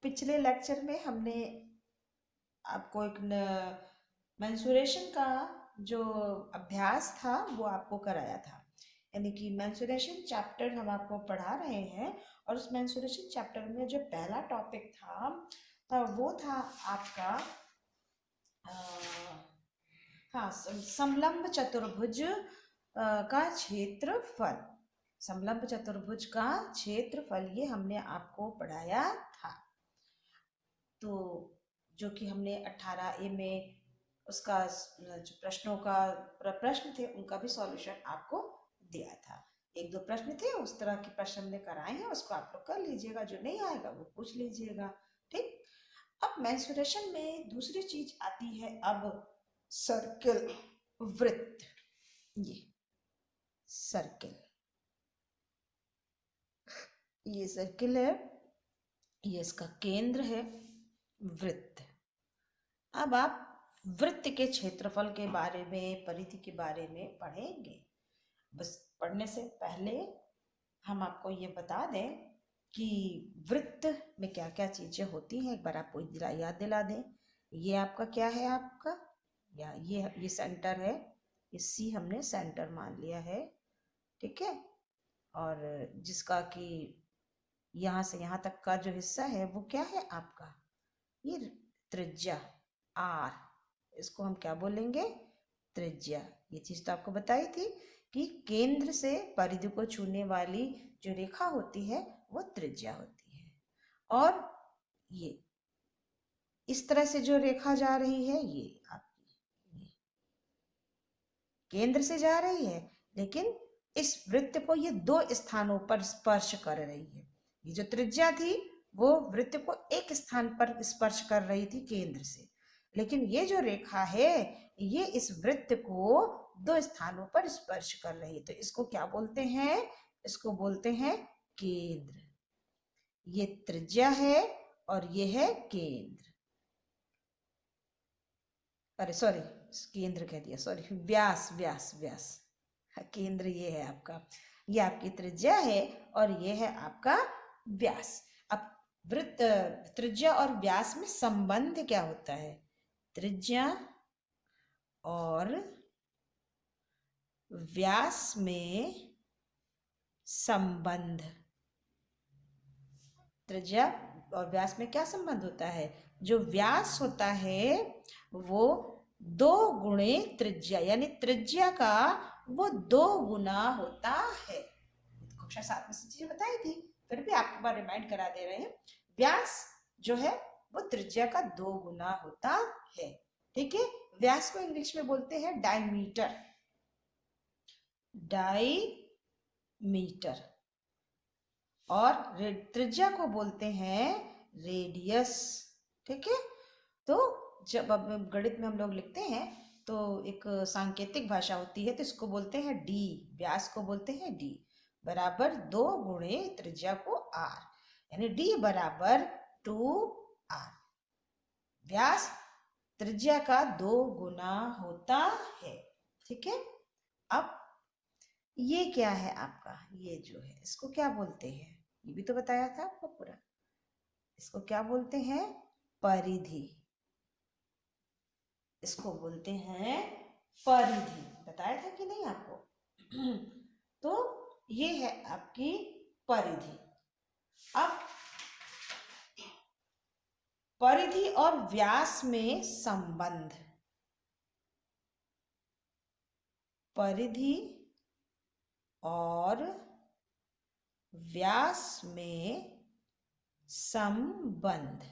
पिछले लेक्चर में हमने आपको एक मेंसुरेशन का जो अभ्यास था वो आपको कराया था, यानी कि मेंसुरेशन चैप्टर हम आपको पढ़ा रहे हैं। और उस मेंसुरेशन चैप्टर में जो पहला टॉपिक था वो था आपका हाँ, समलंब चतुर्भुज का क्षेत्रफल। समलंब चतुर्भुज का क्षेत्रफल ये हमने आपको पढ़ाया था। तो जो कि हमने 18A में उसका जो प्रश्नों का प्रश्न थे उनका भी सॉल्यूशन आपको दिया था। एक दो प्रश्न थे उस तरह के प्रश्न हमने कराए हैं, उसको आप लोग कर लीजिएगा, जो नहीं आएगा वो पूछ लीजिएगा। ठीक। अब मेंसुरेशन में दूसरी चीज आती है अब सर्किल, वृत्त। ये सर्किल, ये सर्किल है, ये इसका केंद्र है वृत्त। अब आप वृत्त के क्षेत्रफल के बारे में, परिधि के बारे में पढ़ेंगे। बस पढ़ने से पहले हम आपको ये बता दें कि वृत्त में क्या क्या चीजें होती हैं, एक बार आपको याद दिला दें। ये आपका क्या है, आपका या ये सेंटर है, ये सी हमने सेंटर मान लिया है। ठीक है। और जिसका कि यहाँ से यहाँ तक का जो हिस्सा है वो क्या है आपका, ये त्रिज्या आर, इसको हम क्या बोलेंगे, त्रिज्या। ये चीज तो आपको बताई थी कि केंद्र से परिधि को छूने वाली जो रेखा होती है वो त्रिज्या होती है। और ये इस तरह से जो रेखा जा रही है ये आपकी ये केंद्र से जा रही है, लेकिन इस वृत्त को ये दो स्थानों पर स्पर्श कर रही है। ये जो त्रिज्या थी वो वृत्त को एक स्थान पर स्पर्श कर रही थी केंद्र से, लेकिन ये जो रेखा है ये इस वृत्त को दो स्थानों पर स्पर्श कर रही है। तो इसको क्या बोलते हैं, इसको बोलते हैं केंद्र। ये त्रिज्या है और ये है केंद्र, अरे सॉरी, केंद्र कह दिया, सॉरी, व्यास व्यास व्यास। केंद्र ये है आपका, ये आपकी त्रिज्या है और ये है आपका व्यास। अब वृत्त, त्रिज्या और व्यास में संबंध क्या होता है, त्रिज्या और व्यास में संबंध, त्रिज्या और व्यास में क्या संबंध होता है, जो व्यास होता है वो 2 गुणे त्रिज्या, यानी त्रिज्या का वो 2 गुना होता है। कक्षा 7 में से चीजें बताई थी, फिर भी आपको बार रिमाइंड करा दे रहे हैं। व्यास जो है वो त्रिज्या का 2 गुना होता है। ठीक है। व्यास को इंग्लिश में बोलते हैं डायमीटर, डायमीटर। और त्रिज्या को बोलते हैं रेडियस। ठीक है। तो जब अब गणित में हम लोग लिखते हैं तो एक सांकेतिक भाषा होती है, तो इसको बोलते हैं डी, व्यास को बोलते हैं डी बराबर 2 गुणे त्रिज्या को आर, यानी डी बराबर 2r। व्यास त्रिज्या का 2 गुना होता है। ठीक है। अब ये क्या है आपका, ये जो है इसको क्या बोलते हैं, ये भी तो बताया था आपको पूरा। इसको क्या बोलते हैं, परिधि, इसको बोलते हैं परिधि, बताया था कि नहीं आपको। तो ये है आपकी परिधि। अब परिधि और व्यास में संबंध, परिधि और व्यास में संबंध,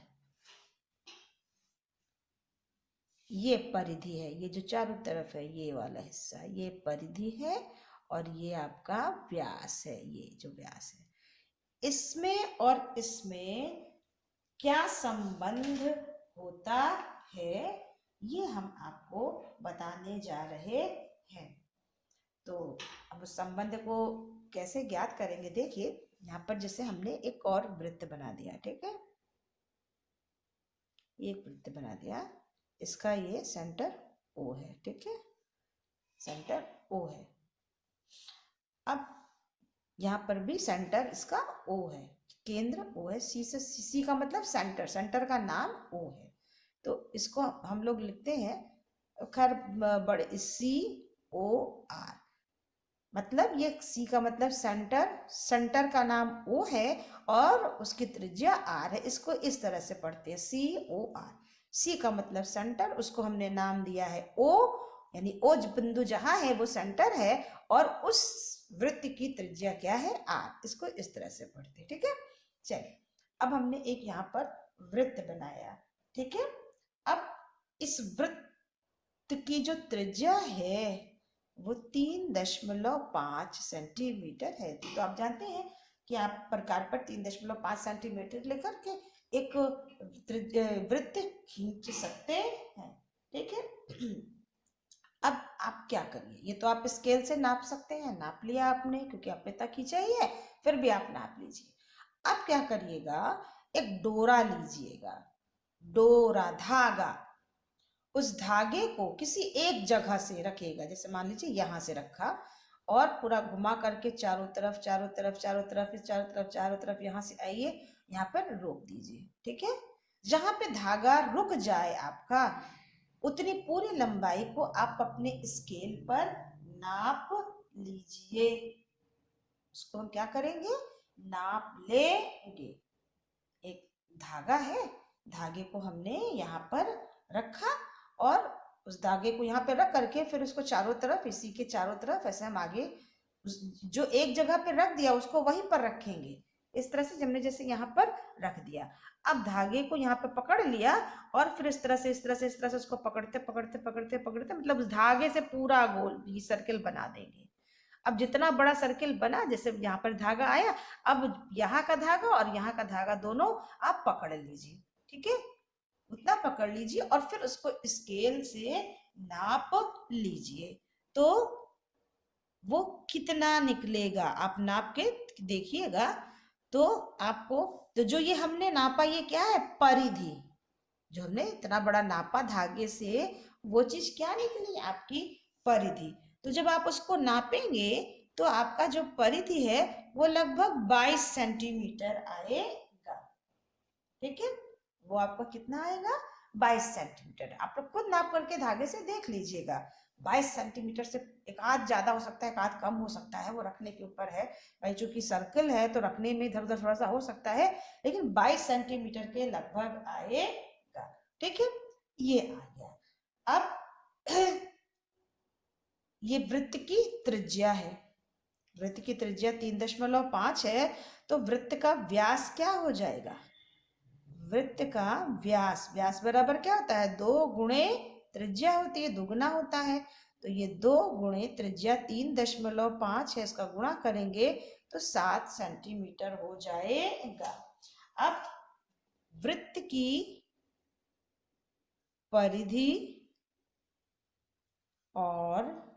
ये परिधि है, ये जो चारों तरफ है ये वाला हिस्सा ये परिधि है और ये आपका व्यास है, ये जो व्यास है। इसमें और इसमें क्या संबंध होता है ये हम आपको बताने जा रहे हैं। तो अब उस संबंध को कैसे ज्ञात करेंगे, देखिए यहाँ पर जैसे हमने एक और वृत्त बना दिया। ठीक है, एक वृत्त बना दिया, इसका ये सेंटर O है। ठीक है, सेंटर O है। अब यहाँ पर भी सेंटर इसका O है। केंद्र ओ है, सी से, सी का मतलब सेंटर, सेंटर का नाम ओ है, तो इसको हम लोग लिखते हैं खैर बड़े सी ओ आर, मतलब ये सी का मतलब सेंटर, सेंटर का नाम ओ है और उसकी त्रिज्या आर है। इसको इस तरह से पढ़ते हैं सी ओ आर। सी का मतलब सेंटर, उसको हमने नाम दिया है ओ, यानी ओ बिंदु जहां है वो सेंटर है और उस वृत्त की त्रिज्या क्या है आर। इसको इस तरह से पढ़ते हैं, ठीक है। चलिए अब हमने एक यहाँ पर वृत्त बनाया, ठीक है। अब इस वृत्त की जो त्रिज्या है वो 3.5 सेंटीमीटर है। तो आप जानते हैं कि आप प्रकार पर 3.5 सेंटीमीटर लेकर के एक वृत्त खींच सकते हैं, ठीक है। अब आप क्या करिए, ये तो आप स्केल से नाप सकते हैं, नाप लिया आपने क्योंकि आपने तक खींचा ही है, फिर भी आप नाप लीजिए। अब क्या करिएगा, एक डोरा लीजिएगा, डोरा, धागा, उस धागे को किसी एक जगह से रखिएगा, जैसे मान लीजिए यहां से रखा और पूरा घुमा करके चारों तरफ चारों तरफ चारों तरफ चारों तरफ चारों तरफ यहाँ से आइए, यहाँ पर रोक दीजिए, ठीक है। जहां पे धागा रुक जाए आपका, उतनी पूरी लंबाई को आप अपने स्केल पर नाप लीजिए। उसको हम क्या करेंगे, नाप लेंगे। एक धागा है, धागे को हमने यहाँ पर रखा और उस धागे को यहाँ पे रख करके फिर उसको चारों तरफ, इसी के चारों तरफ ऐसे हम आगे जो एक जगह पे रख दिया उसको वहीं पर रखेंगे, इस तरह से हमने जैसे यहाँ पर रख दिया। अब धागे को यहाँ पे पकड़ लिया और फिर इस तरह से इस तरह से इस तरह से उसको पकड़ते पकड़ते पकड़ते पकड़ते मतलब उस धागे से पूरा गोल ये सर्किल बना देंगे। अब जितना बड़ा सर्किल बना, जैसे यहाँ पर धागा आया, अब यहाँ का धागा और यहाँ का धागा दोनों आप पकड़ लीजिए, ठीक है। उतना पकड़ लीजिए और फिर उसको स्केल से नाप लीजिए, तो वो कितना निकलेगा आप नाप के देखिएगा। तो आपको, तो जो ये हमने नापा ये क्या है, परिधि, जो हमने इतना बड़ा नापा धागे से वो चीज क्या निकली, आपकी परिधि। तो जब आप उसको नापेंगे तो आपका जो परिधि है वो लगभग 22 सेंटीमीटर आएगा, ठीक है। वो आपका कितना आएगा, 22 सेंटीमीटर। आप लोग खुद नाप करके धागे से देख लीजिएगा। 22 सेंटीमीटर से एक आध ज्यादा हो सकता है, एक आध कम हो सकता है, वो रखने के ऊपर है भाई, चूंकि सर्कल है तो रखने में इधर उधर थोड़ा सा हो सकता है, लेकिन 22 सेंटीमीटर के लगभग आएगा, ठीक है। ये आ गया। अब ये वृत्त की त्रिज्या है, वृत्त की त्रिज्या 3.5 है, तो वृत्त का व्यास क्या हो जाएगा, वृत्त का व्यास, व्यास बराबर क्या होता है, 2 गुणे त्रिज्या होती है, दुगुना होता है। तो ये 2 गुणे त्रिज्या 3.5 है, इसका गुणा करेंगे तो 7 सेंटीमीटर हो जाएगा। अब वृत्त की परिधि और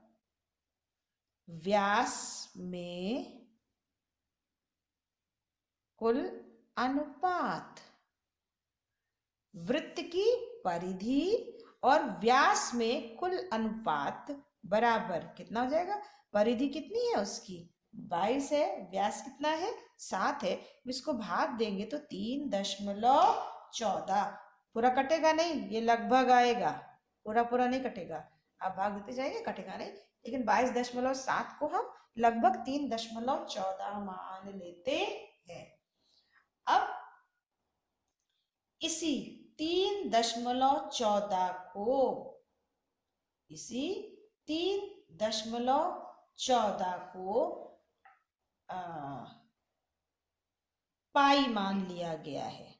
व्यास में कुल अनुपात, वृत्त की परिधि और व्यास में कुल अनुपात बराबर कितना हो जाएगा, परिधि कितनी है उसकी 22 है, व्यास कितना है 7 है, इसको भाग देंगे तो 3.14, पूरा कटेगा नहीं, ये लगभग आएगा, पूरा पूरा नहीं कटेगा, आप भाग देते जाएंगे कटेगा नहीं, लेकिन 22.7 को हम लगभग 3.14 मान लेते हैं। अब इसी 3.14 को, इसी 3.14 को पाई मान लिया गया है,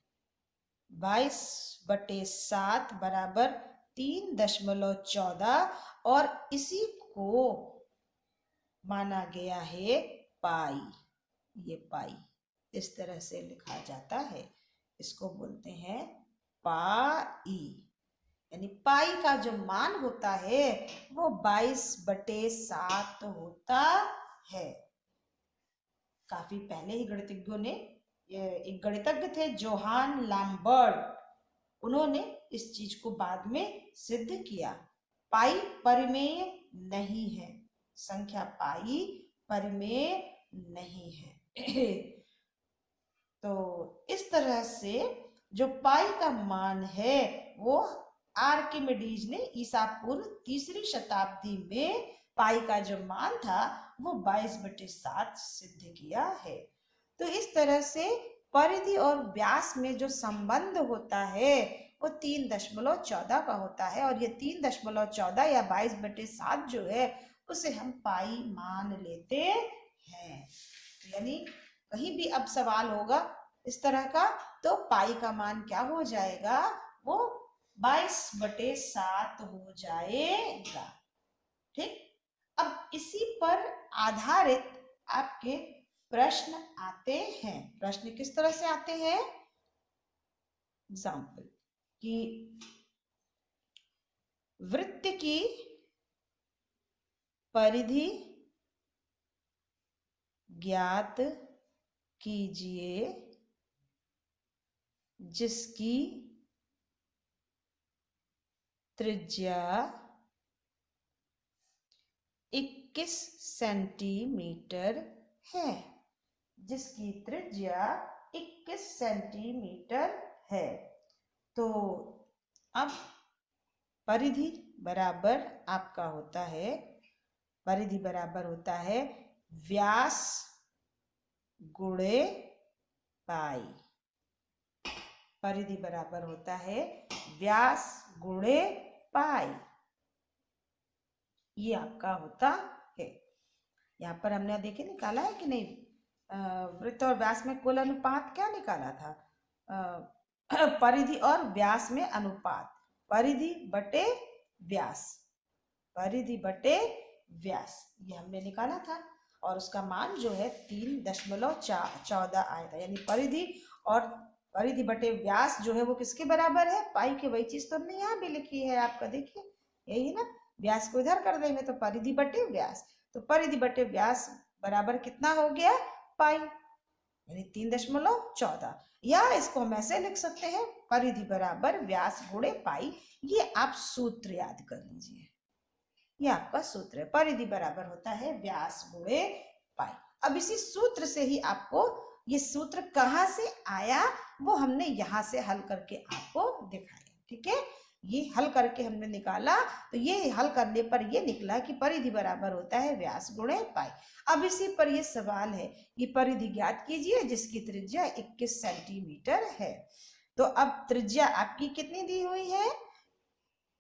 22/7 बराबर 3.14 और इसी को माना गया है पाई। ये पाई इस तरह से लिखा जाता है, इसको बोलते हैं पाई, यानी पाई का जो मान होता है वो 22/7 होता है। काफी पहले ही गणितज्ञों ने, एक गणितज्ञ थे जोहान लैम्बर्ट, उन्होंने इस चीज को बाद में सिद्ध किया। पाई परिमेय नहीं है, संख्या पाई परिमेय नहीं है। तो इस तरह से जो पाई का मान है वो आर्किमिडीज ने ईसा पूर्व 3री शताब्दी में पाई का जो मान था वो 22/7 सिद्ध किया है। तो इस तरह से परिधि और व्यास में जो संबंध होता है वो 3.14 का होता है, और ये 3.14 या 22/7 जो है उसे हम पाई मान लेते हैं। यानी कहीं भी अब सवाल होगा इस तरह का तो पाई का मान क्या हो जाएगा, वो 22/7 हो जाएगा। ठीक, अब इसी पर आधारित आपके प्रश्न आते हैं। प्रश्न किस तरह से आते हैं? एग्जाम्पल कि वृत्त की परिधि ज्ञात कीजिए जिसकी त्रिज्या 21 सेंटीमीटर है। जिसकी त्रिज्या 21 सेंटीमीटर है। तो अब परिधि बराबर आपका होता है, परिधि बराबर होता है व्यास गुणे पाई। परिधि बराबर होता है व्यास गुणे पाई, ये आपका होता है। यहाँ पर हमने देखिए निकाला है कि नहीं, वृत्त और व्यास में कुल अनुपात क्या निकाला था? परिधि और व्यास में अनुपात, परिधि बटे व्यास, परिधि बटे व्यास, ये हमने निकाला था। और उसका मान जो है 3.14 आया था। यानी परिधि और परिधि बटे व्यास जो है वो किसके बराबर है? पाई के। वही चीज तो हमने यहाँ भी लिखी है आपका, देखिए यही ना, व्यास को इधर कर देंगे तो परिधि बटे व्यास, तो परिधि बटे व्यास बराबर कितना हो गया? पाई, यानी 3.14। या इसको हम ऐसे लिख सकते हैं, परिधि बराबर व्यास गुणे पाई। ये आप सूत्र याद कर लीजिए, ये आपका सूत्र है, परिधि बराबर होता है व्यास गुणे पाई। अब इसी सूत्र से ही आपको, ये सूत्र कहाँ से आया वो हमने यहाँ से हल करके आपको दिखाया। ठीक है, ये हल करके हमने निकाला, तो ये हल करने पर ये निकला कि परिधि बराबर होता है व्यास गुणे पाई। अब इसी पर ये सवाल है कि परिधि ज्ञात कीजिए जिसकी त्रिज्या 21 सेंटीमीटर है। तो अब त्रिज्या आपकी कितनी दी हुई है?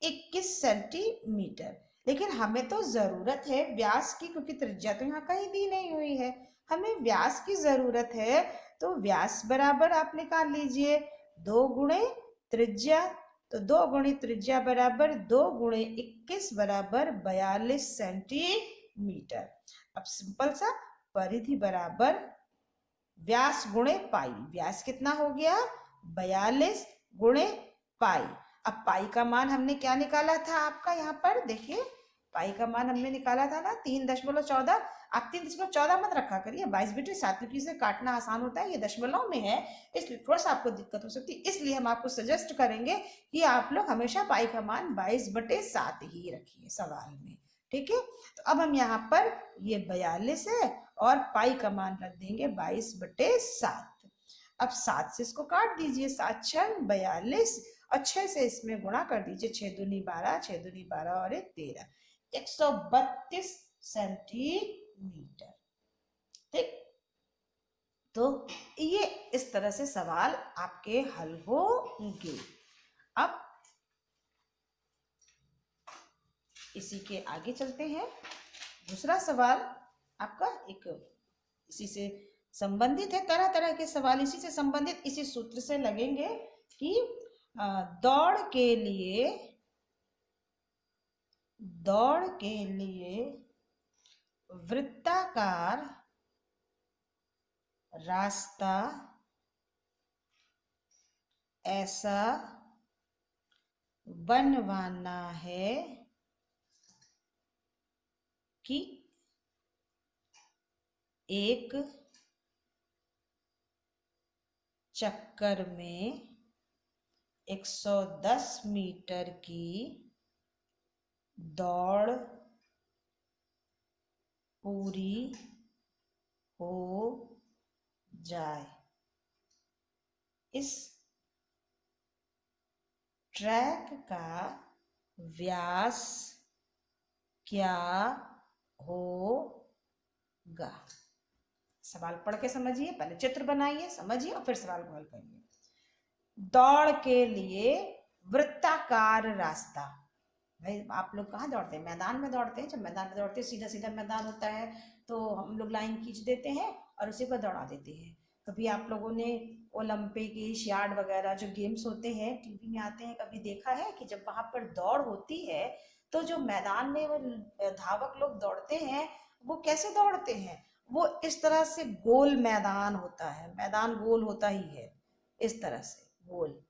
21 सेंटीमीटर। लेकिन हमें तो जरूरत है व्यास की, क्योंकि त्रिज्या तो यहाँ कहीं दी नहीं हुई है, हमें व्यास की जरूरत है। तो व्यास बराबर आप निकाल लीजिए 2 गुणे त्रिज्या, तो 2 गुणे त्रिज्या बराबर 2 गुणे 21 बराबर 42 सेंटीमीटर। अब सिंपल सा, परिधि बराबर व्यास गुणे पाई, व्यास कितना हो गया? 42 गुणे पाई। अब पाई का मान हमने क्या निकाला था आपका, यहाँ पर देखिए पाई का मान हमने निकाला था ना 3.14। आप 3.14 मत रखा करिए, 22/7, क्योंकि इसे काटना आसान होता है, ये दशमलव में है, इसलिए थोड़ा सा आपको दिक्कत हो सकती है। इसलिए हम आपको सजेस्ट करेंगे कि आप लोग हमेशा पाई का मान 22/7 ही रखिए सवाल में। ठीक है, तो अब हम यहाँ पर ये 42 है और पाई का मान रख देंगे 22/7। अब 7 से इसको काट दीजिए, 7 6 42, और 6 से इसमें गुणा कर दीजिए, 6 दूनी 12, 6 दूनी 12 और 1 13, 132 सेंटीमीटर। ठीक, तो ये इस तरह से सवाल आपके हल होंगे। अब इसी के आगे चलते हैं। दूसरा सवाल आपका एक इसी से संबंधित है, तरह तरह के सवाल इसी से संबंधित इसी सूत्र से लगेंगे कि दौड़ के लिए वृत्ताकार रास्ता ऐसा बनवाना है कि एक चक्कर में 110 मीटर की दौड़ पूरी हो जाए। इस ट्रैक का व्यास क्या होगा? सवाल पढ़ के समझिए, पहले चित्र बनाइए, समझिए और फिर सवाल को हल करिए। दौड़ के लिए वृत्ताकार रास्ता। भाई आप लोग कहाँ दौड़ते हैं? मैदान में दौड़ते हैं। जब मैदान में दौड़ते हैं, सीधा सीधा मैदान होता है, तो हम लोग लाइन खींच देते हैं और उसी पर दौड़ा देते हैं। कभी आप लोगों ने ओलंपिक, एशियाड वगैरह जो गेम्स होते हैं टीवी में आते हैं, कभी देखा है कि जब वहां पर दौड़ होती है तो जो मैदान में वो धावक लोग दौड़ते हैं, वो कैसे दौड़ते हैं? वो इस तरह से गोल मैदान होता है, मैदान गोल होता ही है इस तरह से गोल,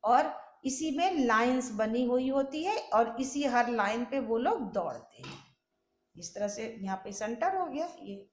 और इसी में लाइंस बनी हुई होती है और इसी हर लाइन पे वो लोग दौड़ते हैं। इस तरह से यहाँ पे सेंटर हो गया, ये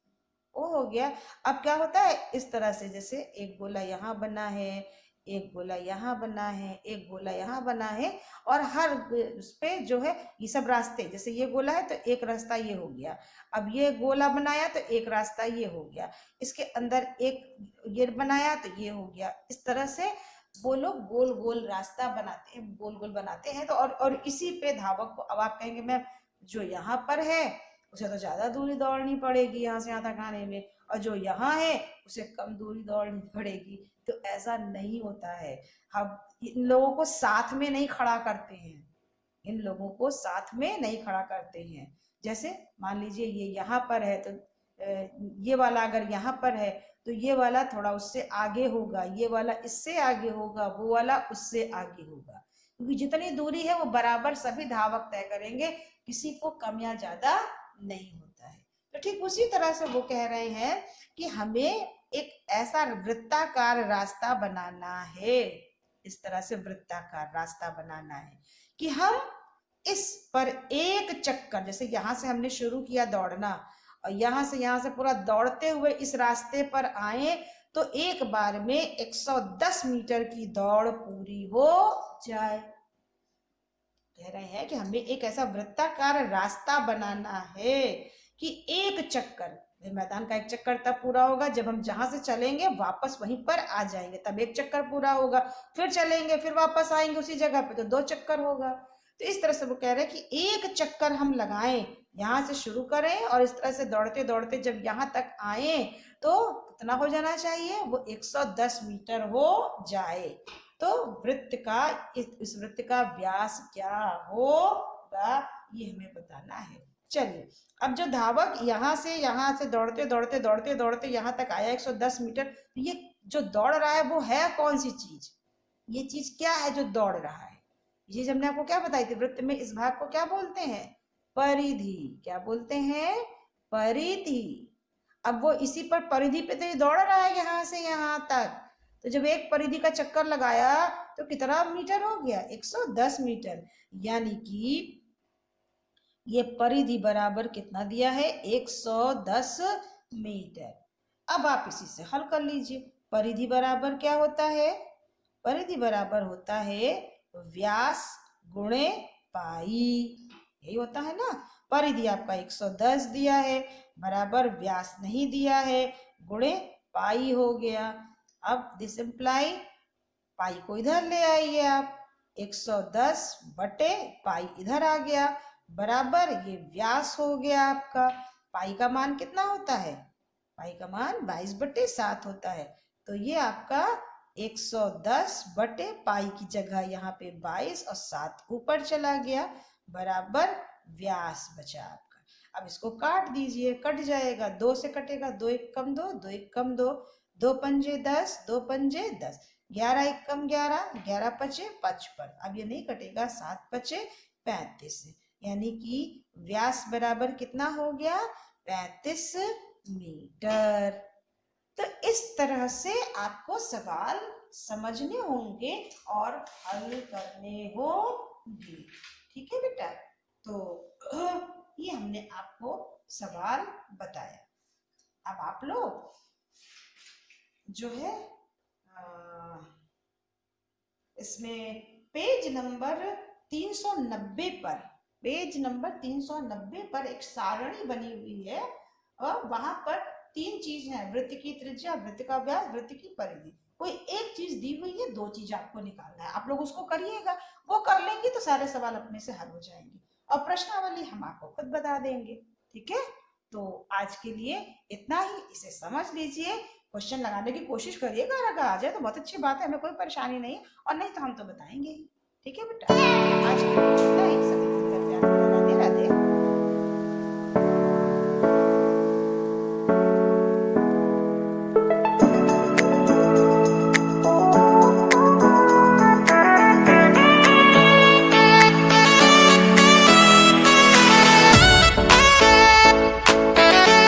ओ हो गया। अब क्या होता है, इस तरह से जैसे एक गोला यहाँ बना है, एक गोला यहाँ बना है, एक गोला यहाँ बना है, और हर उस पे जो है ये सब रास्ते, जैसे ये गोला है तो एक रास्ता ये हो गया, अब ये गोला बनाया तो एक रास्ता ये हो गया, इसके अंदर एक ये बनाया तो ये हो गया। इस तरह से वो लोग गोल गोल रास्ता बनाते हैं, गोल गोल बनाते हैं। तो और इसी पे धावक को, अब आप कहेंगे मैं जो यहाँ पर है उसे तो ज्यादा दूरी दौड़नी पड़ेगी यहाँ से यहाँ तक आने में, और जो यहाँ है उसे कम दूरी दौड़नी पड़ेगी। तो ऐसा नहीं होता है। हम इन लोगों को साथ में नहीं खड़ा करते हैं, इन लोगों को साथ में नहीं खड़ा करते हैं। जैसे मान लीजिए ये यहाँ पर है, तो ये वाला अगर यहाँ पर है तो ये वाला थोड़ा उससे आगे होगा, ये वाला इससे आगे होगा, वो वाला उससे आगे होगा, क्योंकि जितनी दूरी है वो बराबर सभी धावक तय करेंगे, किसी को कम या ज्यादा नहीं होता है। तो ठीक उसी तरह से वो कह रहे हैं कि हमें एक ऐसा वृत्ताकार रास्ता बनाना है, इस तरह से वृत्ताकार रास्ता बनाना है कि हम इस पर एक चक्कर, जैसे यहां से हमने शुरू किया दौड़ना और यहां से पूरा दौड़ते हुए इस रास्ते पर आए तो एक बार में 110 मीटर की दौड़ पूरी हो जाए। कह रहे हैं कि हमें एक ऐसा वृत्ताकार रास्ता बनाना है कि एक चक्कर, मैदान का एक चक्कर तब पूरा होगा जब हम जहां से चलेंगे वापस वहीं पर आ जाएंगे, तब एक चक्कर पूरा होगा, फिर चलेंगे फिर वापस आएंगे उसी जगह पे, तो 2 चक्कर होगा। तो इस तरह से वो कह रहे हैं कि एक चक्कर हम लगाएं, यहाँ से शुरू करें और इस तरह से दौड़ते दौड़ते जब यहाँ तक आए तो कितना हो जाना चाहिए, वो 110 मीटर हो जाए। तो वृत्त का इस वृत्त का व्यास क्या होगा ये हमें बताना है। चलिए, अब जो धावक यहाँ से दौड़ते दौड़ते दौड़ते दौड़ते यहाँ तक आया 110 मीटर, तो ये जो दौड़ रहा है वो है कौन सी चीज? ये चीज क्या है जो दौड़ रहा है? ये चीज हमने आपको क्या बताई थी, वृत्त में इस भाग को क्या बोलते हैं? परिधि। क्या बोलते हैं? परिधि। अब वो इसी पर परिधि पे तो ये दौड़ रहा है यहाँ से यहाँ तक, तो जब एक परिधि का चक्कर लगाया तो कितना मीटर हो गया? 110 मीटर। यानी कि ये परिधि बराबर कितना दिया है? 110 मीटर। अब आप इसी से हल कर लीजिए। परिधि बराबर क्या होता है? परिधि बराबर होता है व्यास गुणे पाई, यही होता है ना। परिधि आपका 110 दिया है, बराबर व्यास नहीं दिया है, गुणे पाई हो गया। अब दिस इम्प्लाई, पाई को इधर ले आइए आप, 110 बटे पाई इधर आ गया, बराबर ये व्यास हो गया आपका। पाई का मान कितना होता है? पाई का मान 22/7 होता है। तो ये आपका 110 बटे पाई की जगह यहाँ पे 22 और 7 ऊपर चला गया, बराबर व्यास बचा आपका। अब इसको काट दीजिए, कट जाएगा, 2 से कटेगा, 2 1 कम 2, 2 1 कम 2, 2 पंजे 10, 2 पंजे 10, 11 1 कम 11, 11 पचे 55। अब ये नहीं कटेगा, 7 पचे 35, यानी कि व्यास बराबर कितना हो गया? 35 मीटर। तो इस तरह से आपको सवाल समझने होंगे और हल करने होंगे। ठीक है बेटा, तो ये हमने आपको सवाल बताया। अब आप लोग जो है इसमें पेज नंबर 390 पर, पेज नंबर 390 पर एक सारणी बनी हुई है और वहां पर 3 चीज है, वृत्त की त्रिज्या, वृत्त का व्यास, वृत्त की परिधि। कोई एक चीज दी हुई है, 2 चीज आपको निकालना है, आप लोग उसको करिएगा, वो कर लेंगे तो सारे सवाल अपने से हल हो जाएंगे और प्रश्नावली हम आपको खुद बता देंगे। ठीक है, तो आज के लिए इतना ही, इसे समझ लीजिए, क्वेश्चन लगाने की कोशिश करिएगा, अगर आ जाए तो बहुत अच्छी बात है, हमें कोई परेशानी नहीं, और नहीं तो हम तो बताएंगे ही। ठीक है बेटा, आज के लिए इतना ही, सभी मिलकर